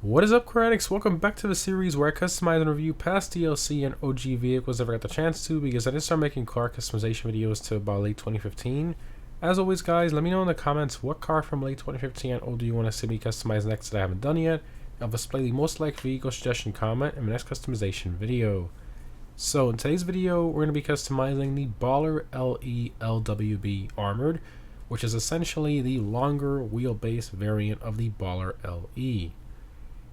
What is up, Critics? Welcome back to the series where I customize and review past DLC and OG vehicles if I got the chance to, because I didn't start making car customization videos to about late 2015. As always, guys, let me know in the comments what car from late 2015 and older you want to see me customize next that I haven't done yet. I'll display the most liked vehicle suggestion comment in my next customization video. So in today's video, we're going to be customizing the Baller LE LWB Armored, which is essentially the longer wheelbase variant of the Baller LE.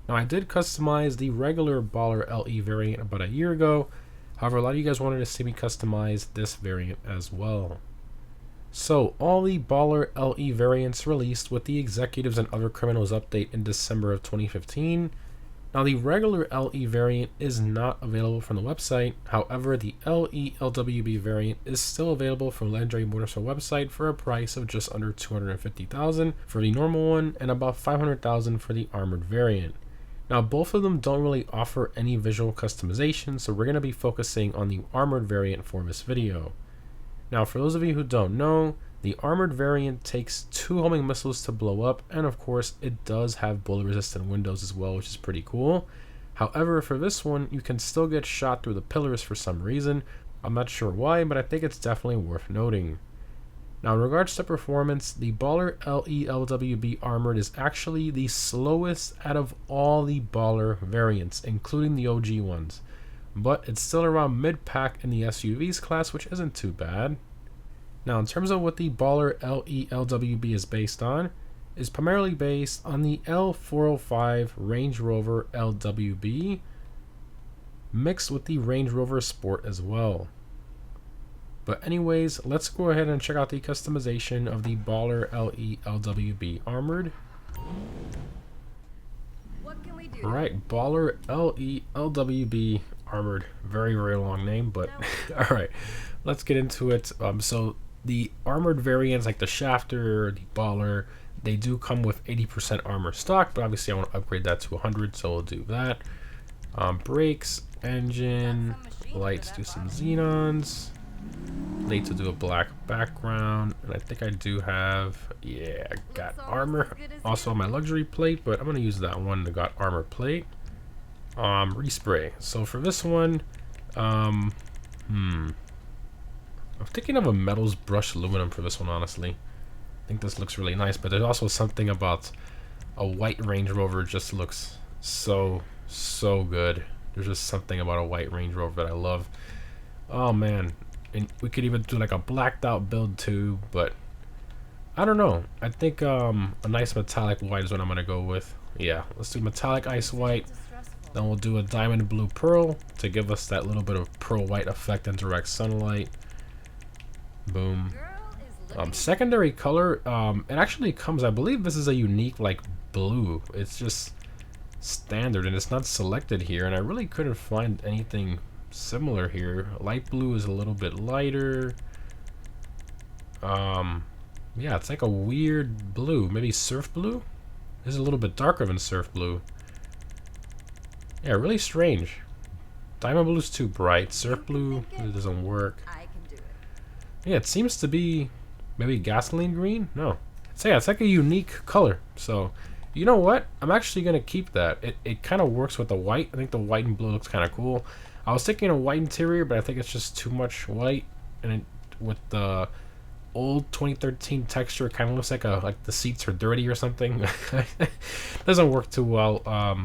Now, I did customize the regular Baller LE variant about a year ago. However, a lot of you guys wanted to see me customize this variant as well. So, all the Baller LE variants released with the Executives and Other Criminals update in December of 2015. Now, the regular LE variant is not available from the website. However, the LE LWB variant is still available from Legendary Motorsport website for a price of just under $250,000 for the normal one and about $500,000 for the armored variant. Now, both of them don't really offer any visual customization, so we're going to be focusing on the armored variant for this video. Now, for those of you who don't know, the armored variant takes 2 homing missiles to blow up, and of course, it does have bullet-resistant windows as well, which is pretty cool. However, for this one, you can still get shot through the pillars for some reason. I'm not sure why, but I think it's definitely worth noting. Now, in regards to performance, the Baller LE LWB Armored is actually the slowest out of all the Baller variants, including the OG ones. But it's still around mid-pack in the SUVs class, which isn't too bad. Now, in terms of what the Baller LE LWB is based on, is primarily based on the L405 Range Rover LWB, mixed with the Range Rover Sport as well. But anyways, let's go ahead and check out the customization of the Baller LE LWB Armored. Alright, Baller LE LWB Armored. Very, very long name, but alright, let's get into it. So the armored variants like the Shafter, the Baller, they do come with 80% armor stock, but obviously I want to upgrade that to 100, so we'll do that. Brakes, engine, lights, do some xenons. Need to do a black background, and I think I do have, yeah, I got armor. Also on my luxury plate, but I'm gonna use that one that got armor plate. Respray. So for this one, I'm thinking of a metals brushed aluminum for this one, honestly. I think this looks really nice, but there's also something about a white Range Rover just looks so good. There's just something about a white Range Rover that I love. Oh man. And we could even do like a blacked out build too, but I don't know. I think a nice metallic white is what I'm gonna go with. Yeah, let's do metallic ice white. Then we'll do a diamond blue pearl to give us that little bit of pearl white effect in direct sunlight. Boom. Secondary color, it actually comes, I believe this is a unique like blue. It's just standard and it's not selected here, and I really couldn't find anything similar here. Light blue is a little bit lighter. Yeah, it's like a weird blue, maybe surf blue. This is a little bit darker than surf blue. Yeah, really strange. Diamond blue is too bright. Surf blue, it doesn't work. Yeah, it seems to be maybe gasoline green. No, so yeah, it's like a unique color. So you know what, I'm actually gonna keep that. It kind of works with the white. I think the white and blue looks kind of cool. I was thinking a white interior, but I think it's just too much white, and with the old 2013 texture, it kind of looks like the seats are dirty or something. Doesn't work too well. I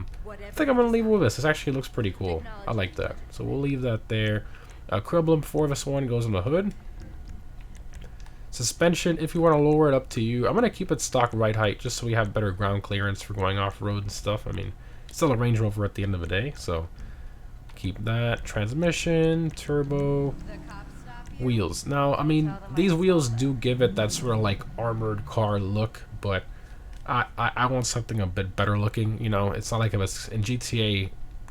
think I'm gonna leave it with this. This actually looks pretty cool. I like that, so we'll leave that there. Crib for this one goes on the hood. Suspension, if you want to lower it, up to you. I'm gonna keep it stock ride height just so we have better ground clearance for going off road and stuff. I mean, it's still a Range Rover at the end of the day, so. Keep that. Transmission, turbo, wheels. Now, I mean, these wheels do give it that sort of like armored car look, but I want something a bit better looking. You know, it's not like if it's in GTA,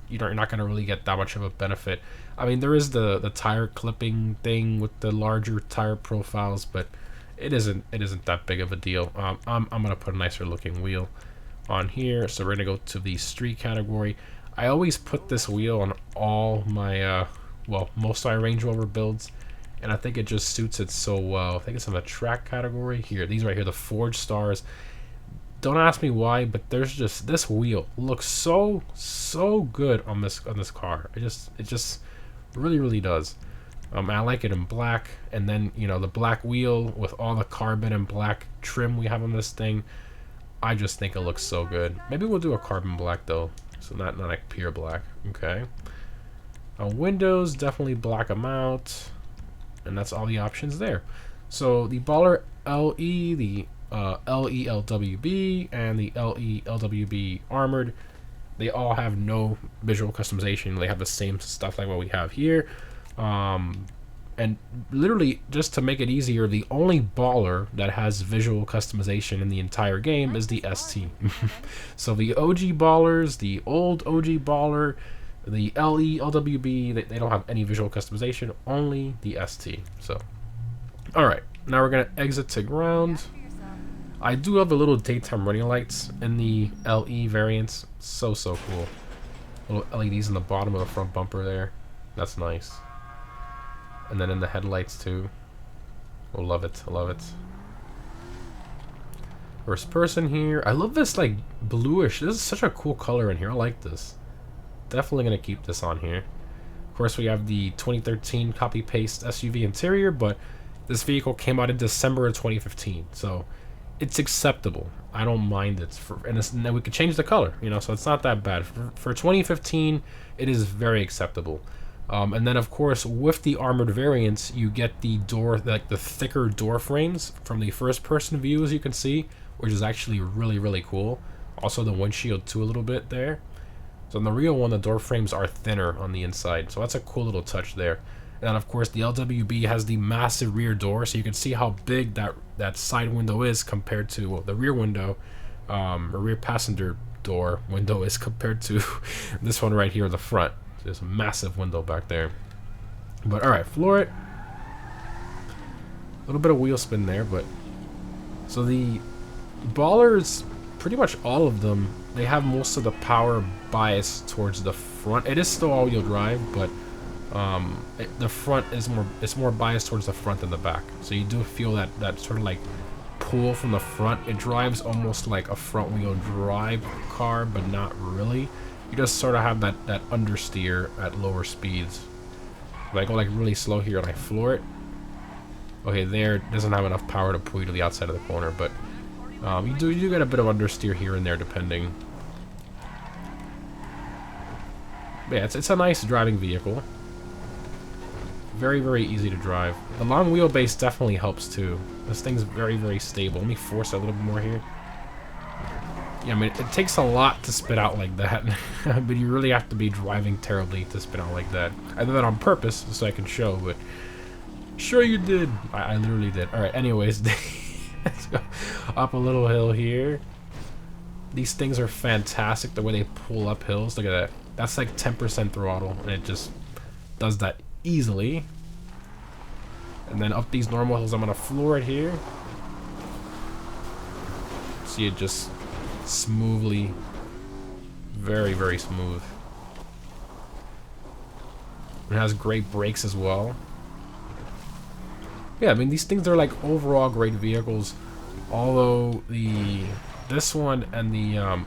you're not going to really get that much of a benefit. I mean, there is the tire clipping thing with the larger tire profiles, but it isn't that big of a deal. I'm gonna put a nicer looking wheel on here. So we're gonna go to the street category. I always put this wheel on all my, well, most of my Range Rover builds, and I think it just suits it so well. I think it's in the track category here. These right here, the Forged Stars. Don't ask me why, but there's just this wheel looks so good on this car. It just really does. I like it in black, and then you know the black wheel with all the carbon and black trim we have on this thing. I just think it looks so good. Maybe we'll do a carbon black though, so not like pure black. Okay. Windows, definitely black them out, and that's all the options there. So the Baller LE, the LE LWB, and the LE LWB Armored, they all have no visual customization. They have the same stuff like what we have here. And literally, just to make it easier, the only Baller that has visual customization in the entire game is the ST. So the OG Ballers, the old OG Baller, the LE LWB, they don't have any visual customization, only the ST. So, alright, now we're going to exit to ground. I do love the little daytime running lights in the LE variants. So cool. Little LEDs in the bottom of the front bumper there. That's nice. And then in the headlights too. Oh, love it. I love it. First person here. I love this like bluish. This is such a cool color in here. I like this. Definitely going to keep this on here. Of course, we have the 2013 copy-paste SUV interior, but this vehicle came out in December of 2015. So it's acceptable. I don't mind it. And then we could change the color, you know, so it's not that bad. For 2015, it is very acceptable. And then, of course, with the armored variants, you get the door, like the thicker door frames from the first-person view, as you can see, which is actually really cool. Also, the windshield, too, a little bit there. So in the real one, the door frames are thinner on the inside, so that's a cool little touch there. And then, of course, the LWB has the massive rear door, so you can see how big that side window is compared to the rear window, or rear passenger door window is compared to this one right here in the front. There's a massive window back there. But alright, floor it. A little bit of wheel spin there, but so the Ballers, pretty much all of them, they have most of the power bias towards the front. It is still all-wheel drive, but the front is more biased towards the front than the back. So you do feel that sort of like pull from the front. It drives almost like a front-wheel drive car, but not really. You just sort of have that understeer at lower speeds. If I go like really slow here and I floor it, okay, there it doesn't have enough power to pull you to the outside of the corner, but you do get a bit of understeer here and there depending. But yeah, it's a nice driving vehicle. Very easy to drive. The long wheelbase definitely helps too. This thing's very stable. Let me force it a little bit more here. Yeah, I mean, it takes a lot to spit out like that, but you really have to be driving terribly to spit out like that. I did that on purpose so I can show, but sure you did. I literally did. Alright, anyways, let's go up a little hill here. These things are fantastic, the way they pull up hills. Look at that. That's like 10% throttle, and it just does that easily. And then up these normal hills, I'm going to floor it here. See it just smoothly, very smooth. It has great brakes as well. Yeah, I mean, these things are like overall great vehicles, although this one and the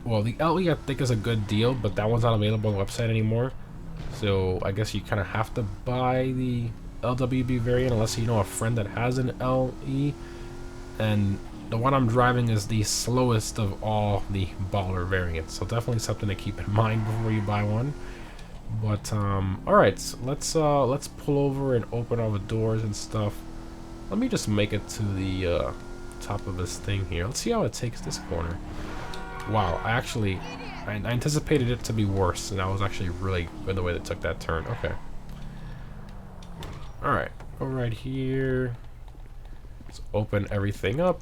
well, the LE I think is a good deal, but that one's not available on the website anymore, so I guess you kind of have to buy the LWB variant unless you know a friend that has an LE. And the one I'm driving is the slowest of all the Baller variants, so definitely something to keep in mind before you buy one. But alright, so let's pull over and open all the doors and stuff. Let me just make it to the top of this thing here. Let's see how it takes this corner. Wow, I anticipated it to be worse, and I was actually really good the way that took that turn. Okay. Alright, go right here. Let's open everything up.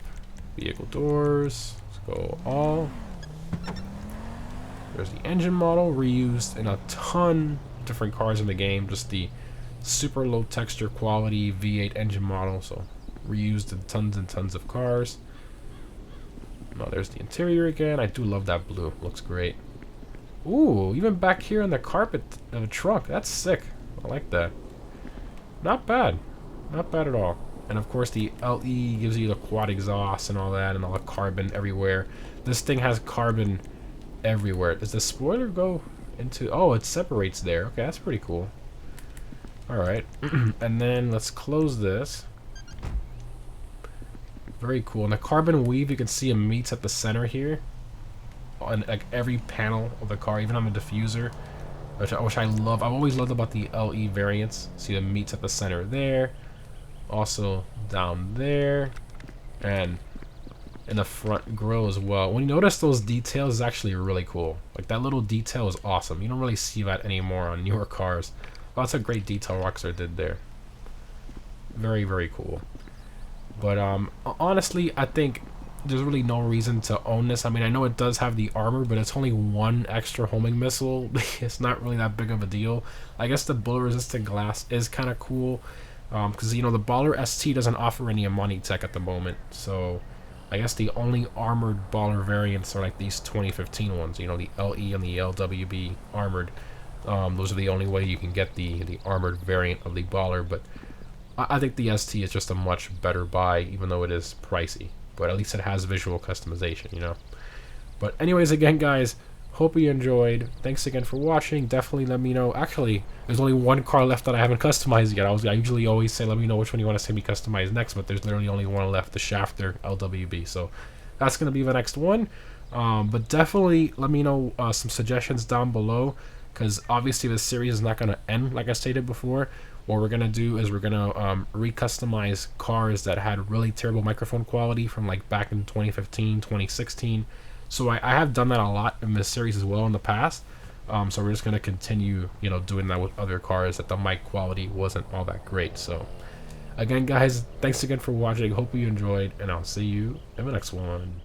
Vehicle doors. Let's go all. There's the engine model, reused in a ton of different cars in the game. Just the super low texture quality V8 engine model, so reused in tons and tons of cars. Now there's the interior again. I do love that blue. Looks great. Ooh, even back here in the carpet of the trunk. That's sick. I like that. Not bad. Not bad at all. And of course the LE gives you the quad exhaust and all that, and all the carbon everywhere. This thing has carbon everywhere. Does the spoiler go into... Oh, it separates there. Okay, that's pretty cool. Alright. And then let's close this. Very cool. And the carbon weave, you can see it meets at the center here. On like every panel of the car, even on the diffuser. Which I love. I've always loved about the LE variants. See, it meets at the center there. Also down there. And in the front grille as well. When you notice those details, it's actually really cool. Like, that little detail is awesome. You don't really see that anymore on newer cars. Well, that's a great detail Rockstar did there. Very, very cool. But honestly, I think there's really no reason to own this. I mean, I know it does have the armor, but it's only one extra homing missile. It's not really that big of a deal. I guess the bullet resistant glass is kind of cool. Because, you know, the Baller ST doesn't offer any Amani tech at the moment. So I guess the only armored Baller variants are like these 2015 ones. You know, the LE and the LWB armored. Those are the only way you can get the armored variant of the Baller. But I think the ST is just a much better buy, even though it is pricey. But at least it has visual customization, you know. But anyways, again, guys, hope you enjoyed. Thanks again for watching. Definitely let me know. Actually, there's only one car left that I haven't customized yet. I usually always say, let me know which one you want to see me customize next, but there's literally only one left, the Shafter LWB. So that's going to be the next one. But definitely let me know some suggestions down below, because obviously this series is not going to end, like I stated before. What we're going to do is we're going to recustomize cars that had really terrible microphone quality from like back in 2015, 2016. So I have done that a lot in this series as well in the past. So we're just going to continue, you know, doing that with other cars that the mic quality wasn't all that great. So again, guys, thanks again for watching. Hope you enjoyed, and I'll see you in the next one.